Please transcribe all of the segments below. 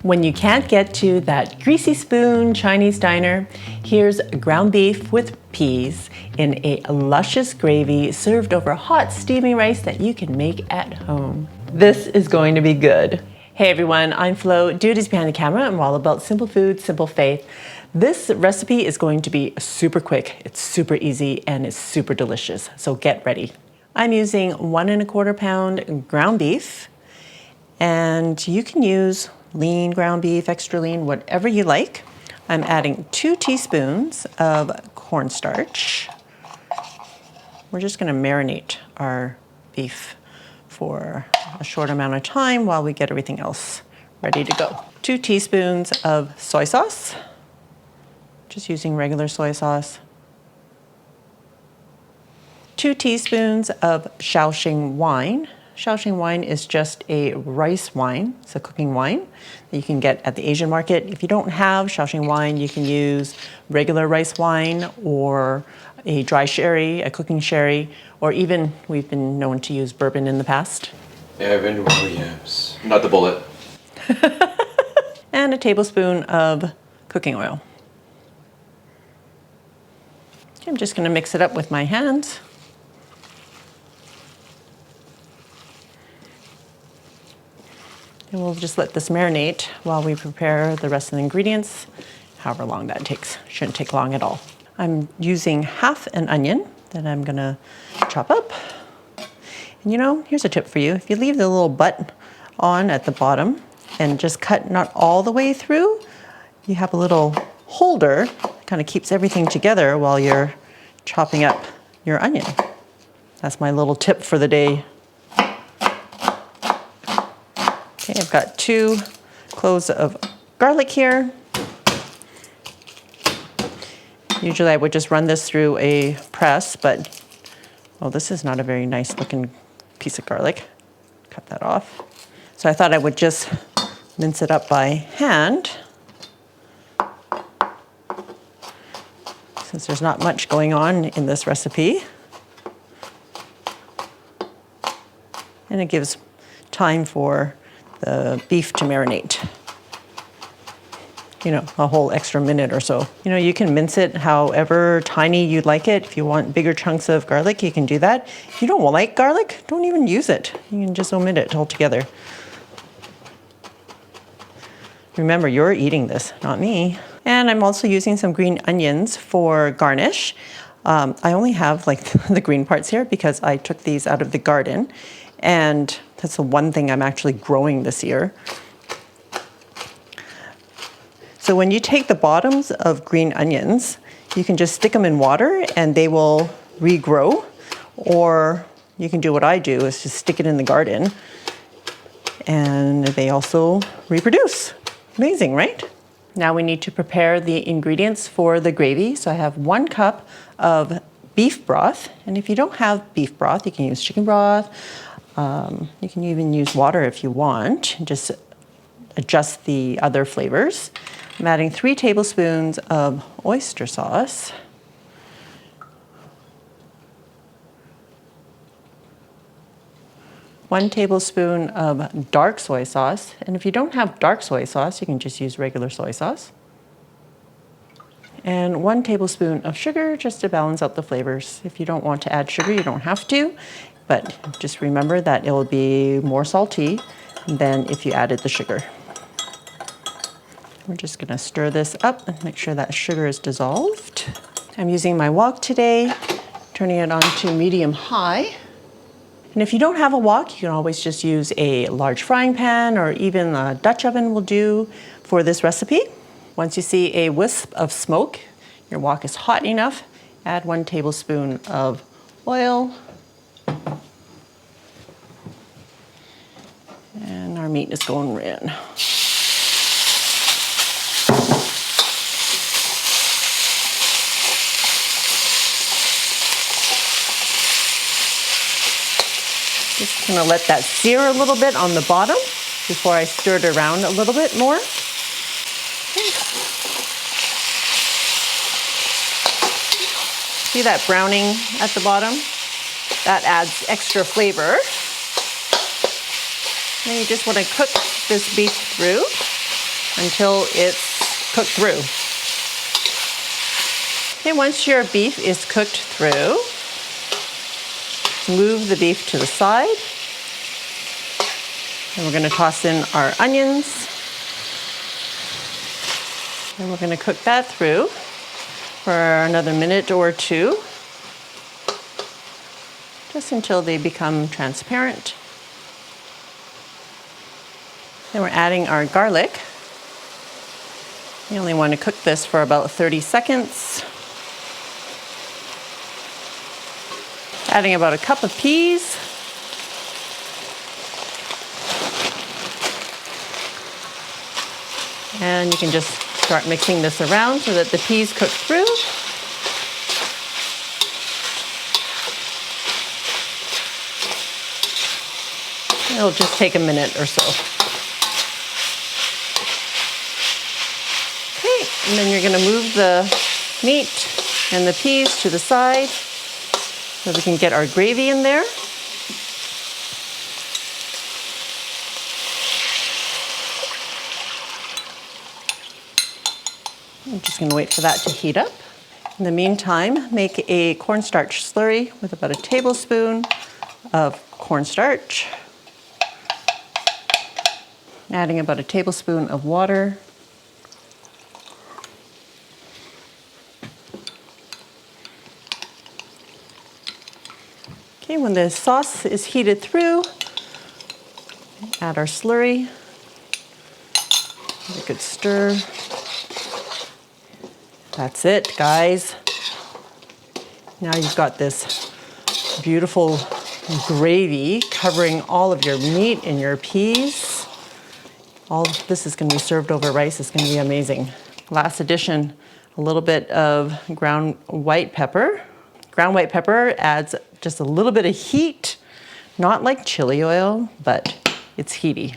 When you can't get to that greasy spoon Chinese diner, here's ground beef with peas in a luscious gravy served over hot steaming rice that you can make at home. This is going to be good. Hey everyone, I'm Flo, duties behind the camera, and we're all about simple food, simple faith. This recipe is going to be super quick, it's super easy, and it's super delicious, so get ready. I'm using 1 1/4 pound ground beef, and you can use lean ground beef, extra lean, whatever you like. I'm adding 2 teaspoons of cornstarch. We're just going to marinate our beef for a short amount of time while we get everything else ready to go. 2 teaspoons of soy sauce, just using regular soy sauce. 2 teaspoons of Shaoxing wine. Shaoxing wine is just a rice wine. It's a cooking wine that you can get at the Asian market. If you don't have Shaoxing wine, you can use regular rice wine or a dry sherry, a cooking sherry, or even we've been known to use bourbon in the past. Evan Williams, not the bullet. And a tablespoon of cooking oil. Okay, I'm just going to mix it up with my hands. And we'll just let this marinate while we prepare the rest of the ingredients, however long that takes. Shouldn't take long at all. I'm using half an onion that I'm gonna chop up. And you know, here's a tip for you. If you leave the little butt on at the bottom and just cut not all the way through, you have a little holder that kind of keeps everything together while you're chopping up your onion. That's my little tip for the day. Okay, I've got 2 cloves of garlic here. Usually I would just run this through a press, but well, this is not a very nice looking piece of garlic. Cut that off. So I thought I would just mince it up by hand, since there's not much going on in this recipe. And it gives time for the beef to marinate, you know, a whole extra minute or so. You know, you can mince it however tiny you'd like it. If you want bigger chunks of garlic, you can do that. If you don't like garlic, don't even use it. You can just omit it altogether. Remember, you're eating this, not me. And I'm also using some green onions for garnish. I only have like the green parts here because I took these out of the garden, and that's the one thing I'm actually growing this year. So when you take the bottoms of green onions, you can just stick them in water and they will regrow. Or you can do what I do, is just stick it in the garden and they also reproduce. Amazing, right? Now we need to prepare the ingredients for the gravy. So I have 1 cup of beef broth. And if you don't have beef broth, you can use chicken broth. You can even use water if you want, just adjust the other flavors. I'm adding 3 tablespoons of oyster sauce. 1 tablespoon of dark soy sauce. And if you don't have dark soy sauce, you can just use regular soy sauce. And 1 tablespoon of sugar, just to balance out the flavors. If you don't want to add sugar, you don't have to. But just remember that it will be more salty than if you added the sugar. We're just gonna stir this up and make sure that sugar is dissolved. I'm using my wok today, turning it on to medium-high. And if you don't have a wok, you can always just use a large frying pan, or even a Dutch oven will do for this recipe. Once you see a wisp of smoke, your wok is hot enough, add 1 tablespoon of oil. And our meat is going in. Just gonna let that sear a little bit on the bottom before I stir it around a little bit more. Okay. See that browning at the bottom? That adds extra flavor. And you just want to cook this beef through. until it's cooked through. Okay, once your beef is cooked through, move the beef to the side. And we're going to toss in our onions. And we're going to cook that through for another minute or two, just until they become transparent. Then we're adding our garlic. You only want to cook this for about 30 seconds. Adding about a cup of peas. And you can just start mixing this around so that the peas cook through. It'll just take a minute or so. Okay, and then you're going to move the meat and the peas to the side so we can get our gravy in there. I'm just going to wait for that to heat up. In the meantime, make a cornstarch slurry with about a tablespoon of cornstarch. Adding about a tablespoon of water. Okay, when the sauce is heated through, add our slurry. Give it a good stir. That's it, guys. Now you've got this beautiful gravy covering all of your meat and your peas. All of this is going to be served over rice. It's going to be amazing. Last addition, a little bit of ground white pepper. Ground white pepper adds just a little bit of heat, not like chili oil, but it's heaty.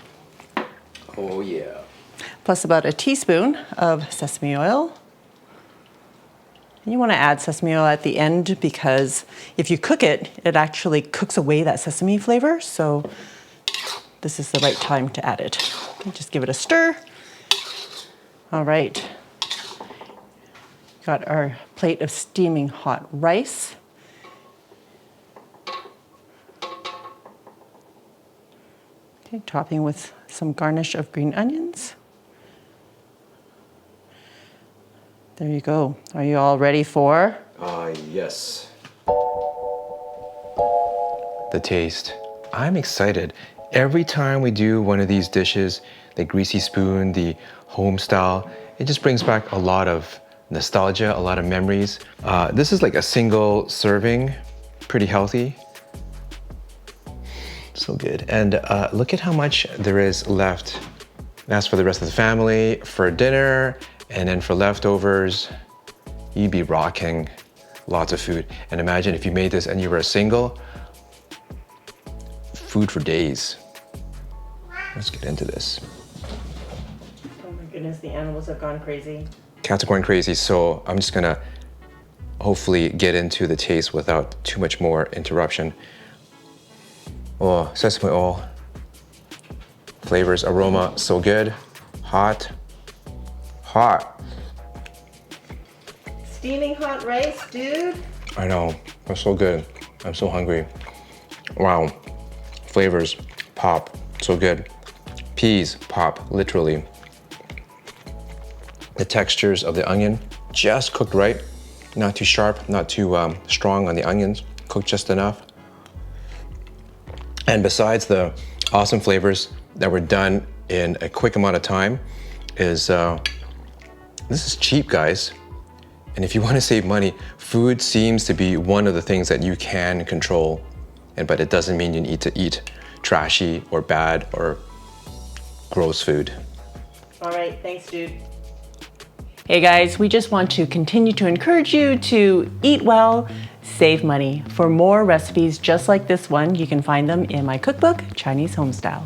Oh yeah. Plus about a teaspoon of sesame oil. You want to add sesame oil at the end because if you cook it, it actually cooks away that sesame flavor. So this is the right time to add it. Just give it a stir. All right. Got our plate of steaming hot rice. Okay, topping with some garnish of green onions. There you go. Are you all ready for? Yes. The taste. I'm excited. Every time we do one of these dishes, the greasy spoon, the home style, it just brings back a lot of nostalgia, a lot of memories. This is like a single serving, pretty healthy. So good. And look at how much there is left. That's for the rest of the family, for dinner, and then for leftovers. You'd be rocking lots of food. And imagine if you made this and you were a single, food for days. Let's get into this. Oh my goodness, the animals have gone crazy. Cats are going crazy, so I'm just gonna hopefully get into the taste without too much more interruption. Oh, sesame oil. Flavors, aroma, so good. Hot. Hot. Steaming hot rice, dude. I know, that's so good. I'm so hungry. Wow. Flavors, pop, so good. Peas, pop, literally. The textures of the onion, just cooked right. Not too sharp, not too strong on the onions. Cooked just enough. And besides the awesome flavors that were done in a quick amount of time, is this is cheap, guys. And if you want to save money, food seems to be one of the things that you can control. But it doesn't mean you need to eat trashy or bad or gross food. All right, thanks, dude. Hey guys, we just want to continue to encourage you to eat well, save money. For more recipes just like this one, you can find them in my cookbook, Chinese Homestyle.